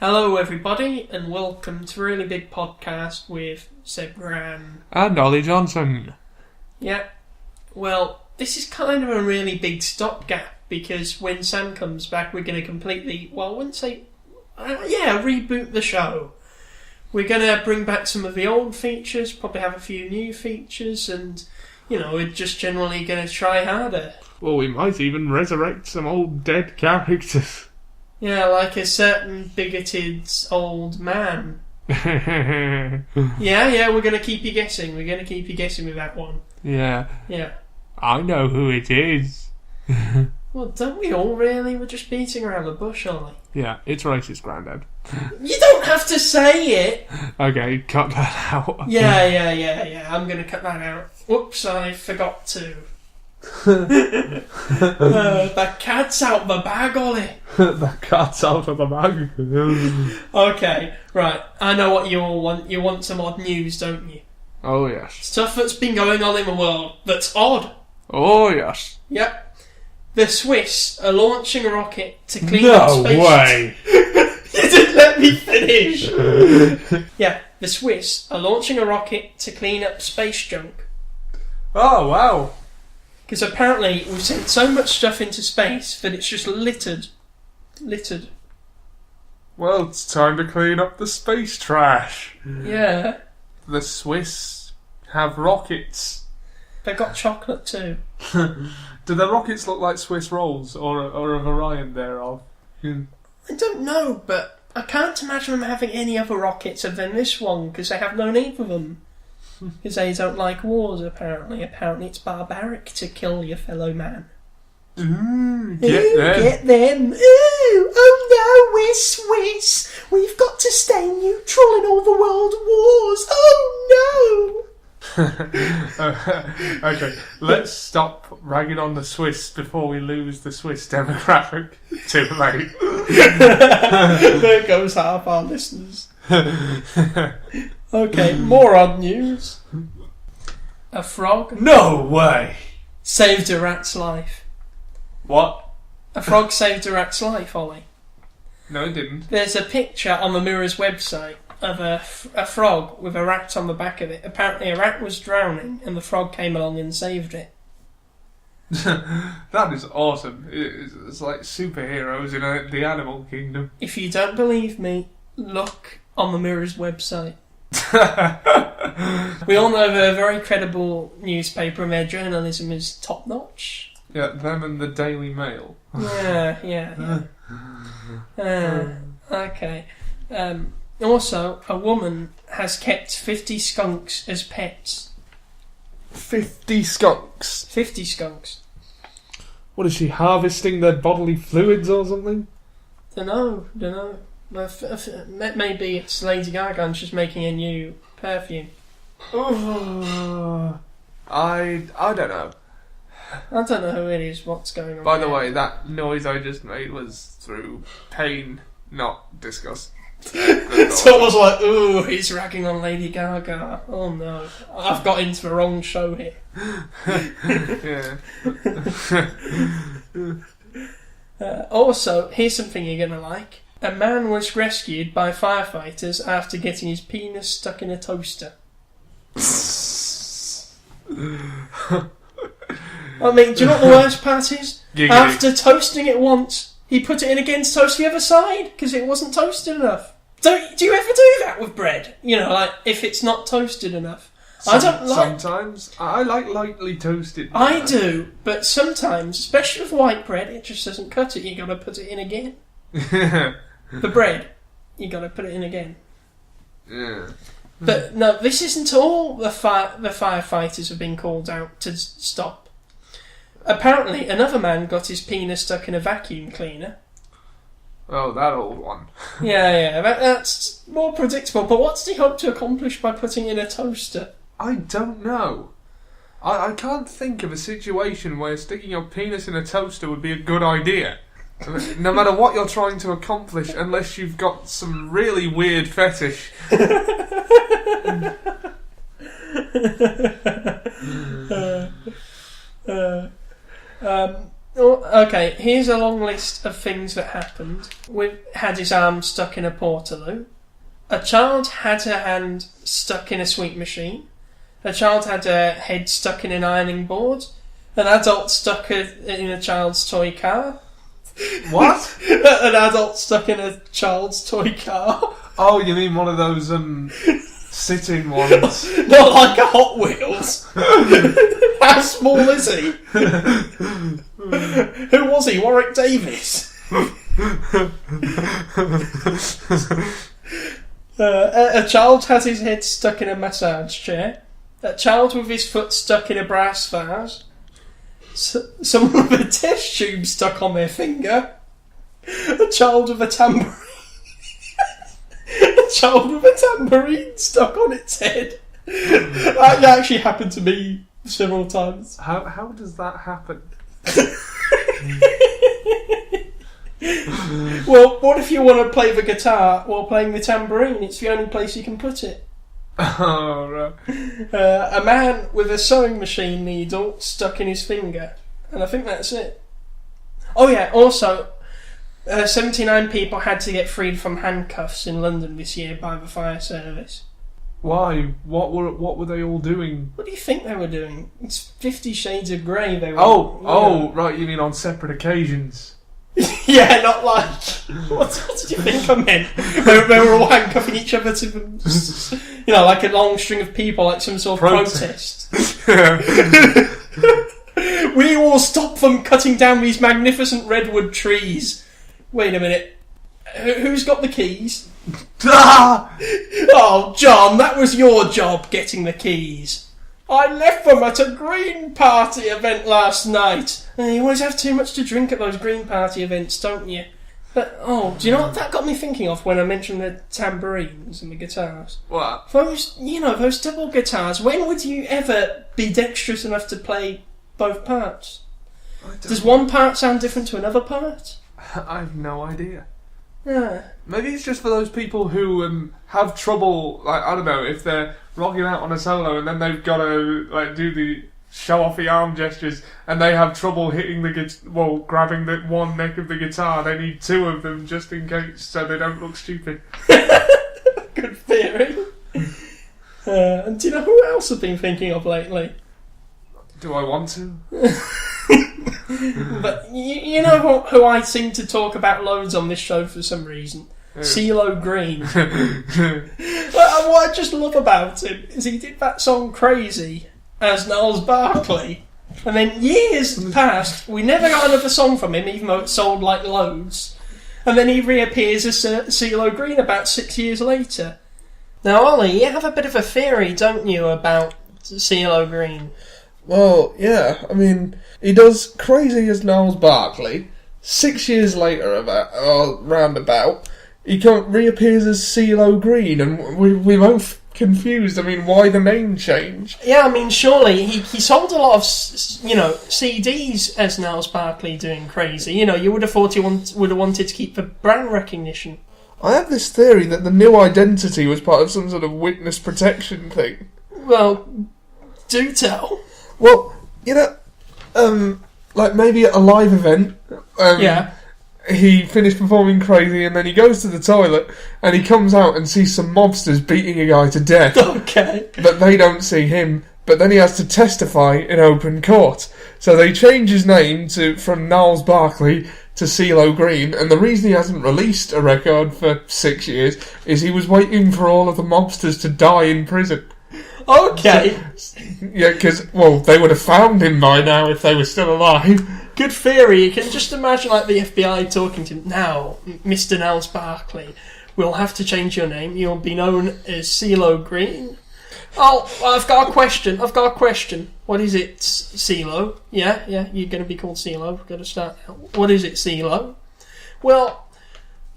Hello everybody and welcome to a really big podcast with Ceelo Green. And Oly Johnson. Yeah, well, this is kind of a really big stopgap because when Sam comes back we're going to completely, well I wouldn't say, reboot the show. We're going to bring back some of the old features, probably have a few new features and, we're just generally going to try harder. Well, we might even resurrect some old dead characters. Yeah, like a certain bigoted old man. Yeah, we're going to keep you guessing. We're going to keep you guessing with that one. Yeah. Yeah. I know who it is. Well, don't we all really? We're just beating around the bush, aren't we? Yeah, it's racist, Grandad. You don't have to say it! Okay, cut that out. Yeah. I'm going to cut that out. Whoops, I forgot to. The cat's out the bag, Ollie. The cat's out of the bag. Okay, right. I know what you all want. You want some odd news, don't you? Oh, yes. Stuff that's been going on in the world that's odd. Oh, yes. Yep. The Swiss are launching a rocket to clean up space. No way. You didn't let me finish. Yeah, the Swiss are launching a rocket to clean up space junk. Oh, wow. Because apparently we've sent so much stuff into space that it's just littered. Well, it's time to clean up the space trash. Yeah. The Swiss have rockets. They've got chocolate too. Do the rockets look like Swiss rolls or a variant thereof? I don't know, but I can't imagine them having any other rockets other than this one because they have no need for them. Because they don't like wars, apparently. Apparently it's barbaric to kill your fellow man. Get them. Ooh, oh no, we're Swiss. We've got to stay neutral in all the world wars. Oh no! Okay, let's stop ragging on the Swiss before we lose the Swiss demographic. Too late. There goes half our listeners. Okay, more odd news. A frog No way! saved a rat's life. What? A frog saved a rat's life, Ollie. No, it didn't. There's a picture on the Mirror's website of a frog with a rat on the back of it. Apparently a rat was drowning and the frog came along and saved it. That is awesome. It's like superheroes in the animal kingdom. If you don't believe me, look on the Mirror's website. We all know they're a very credible newspaper and their journalism is top notch. Yeah, them and the Daily Mail. Yeah. Okay. Also, a woman has kept 50 skunks as pets. 50 skunks? 50 skunks. What is she, harvesting their bodily fluids or something? Dunno. Maybe it's Lady Gaga and she's making a new perfume. I don't know. I don't know who it is, what's going on. By the way, that noise I just made was through pain, not disgust. So it was like, ooh, he's ragging on Lady Gaga. Oh no, I've got into the wrong show here. Yeah. Also, here's something you're going to like. A man was rescued by firefighters after getting his penis stuck in a toaster. I mean, do you know what the worst part is? Giggity. After toasting it once, he put it in again to toast the other side because it wasn't toasted enough. Do you ever do that with bread? Like if it's not toasted enough. Sometimes I like lightly toasted bread. I do, but sometimes, especially with white bread, it just doesn't cut it. You got to put it in again. The bread, you got to put it in again. Yeah. But no, this isn't all the firefighters have been called out to stop. Apparently, another man got his penis stuck in a vacuum cleaner. Oh, that old one. Yeah, that's more predictable. But what's he hope to accomplish by putting it in a toaster? I don't know. I can't think of a situation where sticking your penis in a toaster would be a good idea. No matter what you're trying to accomplish, unless you've got some really weird fetish. Oh, okay, here's a long list of things that happened. We had his arm stuck in a portaloo. A child had her hand stuck in a sweep machine. A child had her head stuck in an ironing board. An adult stuck in a child's toy car. What? An adult stuck in a child's toy car. Oh, you mean one of those sit-in ones? Not like a Hot Wheels. How small is he? Who was he? Warwick Davis? A child has his head stuck in a massage chair. A child with his foot stuck in a brass vase. Someone with a test tube stuck on their finger. A child with a tambourine. A child with a tambourine stuck on its head. That actually happened to me several times. How does that happen? Well, what if you want to play the guitar while playing the tambourine? It's the only place you can put it. Oh, right. A man with a sewing machine needle stuck in his finger. And I think that's it. Oh yeah, also, 79 people had to get freed from handcuffs in London this year by the fire service. Why? What were they all doing? What do you think they were doing? It's 50 Shades of Grey they were... Right, you mean on separate occasions? Yeah, not like... What did you think I meant? They were all handcuffing each other to... like a long string of people, like some sort of protest. We will stop them cutting down these magnificent redwood trees. Wait a minute. Who's got the keys? Oh, John, that was your job, getting the keys. I left them at a Green Party event last night. You always have too much to drink at those Green Party events, don't you? But, do you know what that got me thinking of when I mentioned the tambourines and the guitars? What? Those double guitars, when would you ever be dexterous enough to play both parts? Does one part sound different to another part? I have no idea. Yeah. Maybe it's just for those people who have trouble, like, I don't know, if they're rocking out on a solo and then they've got to do the show off the arm gestures and they have trouble hitting grabbing the one neck of the guitar. They need two of them just in case, so they don't look stupid. Good theory. And do you know who else I've been thinking of lately? Do I want to? But you know who I seem to talk about loads on this show for some reason? Yeah. Ceelo Green. What I just love about him is he did that song Crazy as Gnarls Barkley, and then years passed, we never got another song from him, even though it sold like loads, and then he reappears as Ceelo Green about 6 years later. Now, Ollie, you have a bit of a theory, don't you, about Ceelo Green? Well, yeah, I mean, he does Crazy as Gnarls Barkley. 6 years later, roundabout, he reappears as Ceelo Green, and we're both confused. I mean, why the name change? Yeah, I mean, surely he sold a lot of CDs as Gnarls Barkley doing Crazy. You would have thought he would have wanted to keep the brand recognition. I have this theory that the new identity was part of some sort of witness protection thing. Well, do tell. Well, maybe at a live event, yeah. He finished performing Crazy and then he goes to the toilet and he comes out and sees some mobsters beating a guy to death. Okay. But they don't see him, but then he has to testify in open court. So they change his name from Gnarls Barkley to Ceelo Green, and the reason he hasn't released a record for 6 years is he was waiting for all of the mobsters to die in prison. Okay. Yeah, because, they would have found him by now if they were still alive. Good theory. You can just imagine the FBI talking to him. Now, Mr. Gnarls Barkley, we'll have to change your name. You'll be known as Ceelo Green. Oh, I've got a question. What is it, Ceelo? Yeah, you're going to be called Ceelo. We've got to start now. What is it, Ceelo? Well,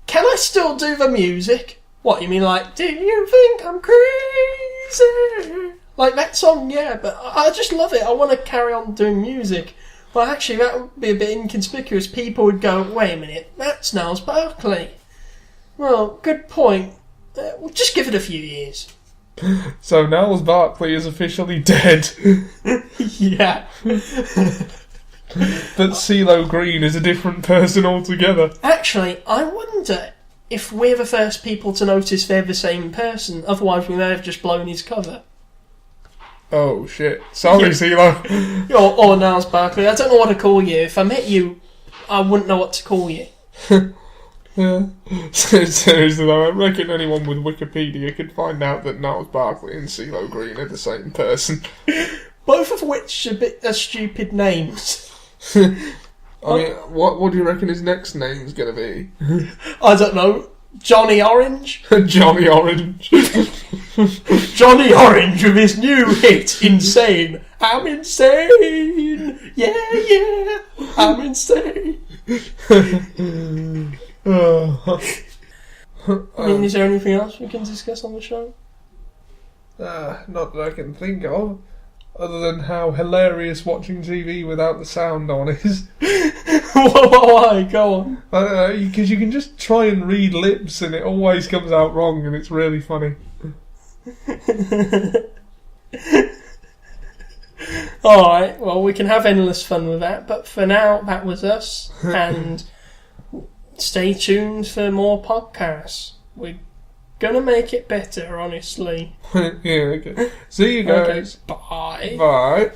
can I still do the music? What, you mean do you think I'm crazy? Like that song, yeah, but I just love it. I want to carry on doing music. Well, actually, that would be a bit inconspicuous. People would go, wait a minute, that's Gnarls Barkley. Well, good point. We'll just give it a few years. So Gnarls Barkley is officially dead. Yeah. that Ceelo Green is a different person altogether. Actually, I wonder if we're the first people to notice they're the same person. Otherwise, we may have just blown his cover. Oh shit! Sorry, Ceelo. Or Niles Barkley. I don't know what to call you. If I met you, I wouldn't know what to call you. Yeah. Seriously though, I reckon anyone with Wikipedia could find out that Niles Barkley and Ceelo Green are the same person. Both of which are stupid names. I mean, what do you reckon his next name's gonna be? I don't know. Johnny Orange? Johnny Orange. Johnny Orange with his new hit, Insane. I'm insane. Yeah. I'm insane. I mean, is there anything else we can discuss on the show? Not that I can think of. Other than how hilarious watching TV without the sound on is. Why? Go on. I don't know, because you can just try and read lips and it always comes out wrong and it's really funny. Alright, well, we can have endless fun with that, but for now, that was us, and stay tuned for more podcasts. We're gonna make it better, honestly. Yeah, okay. See you guys. Okay, bye. Bye.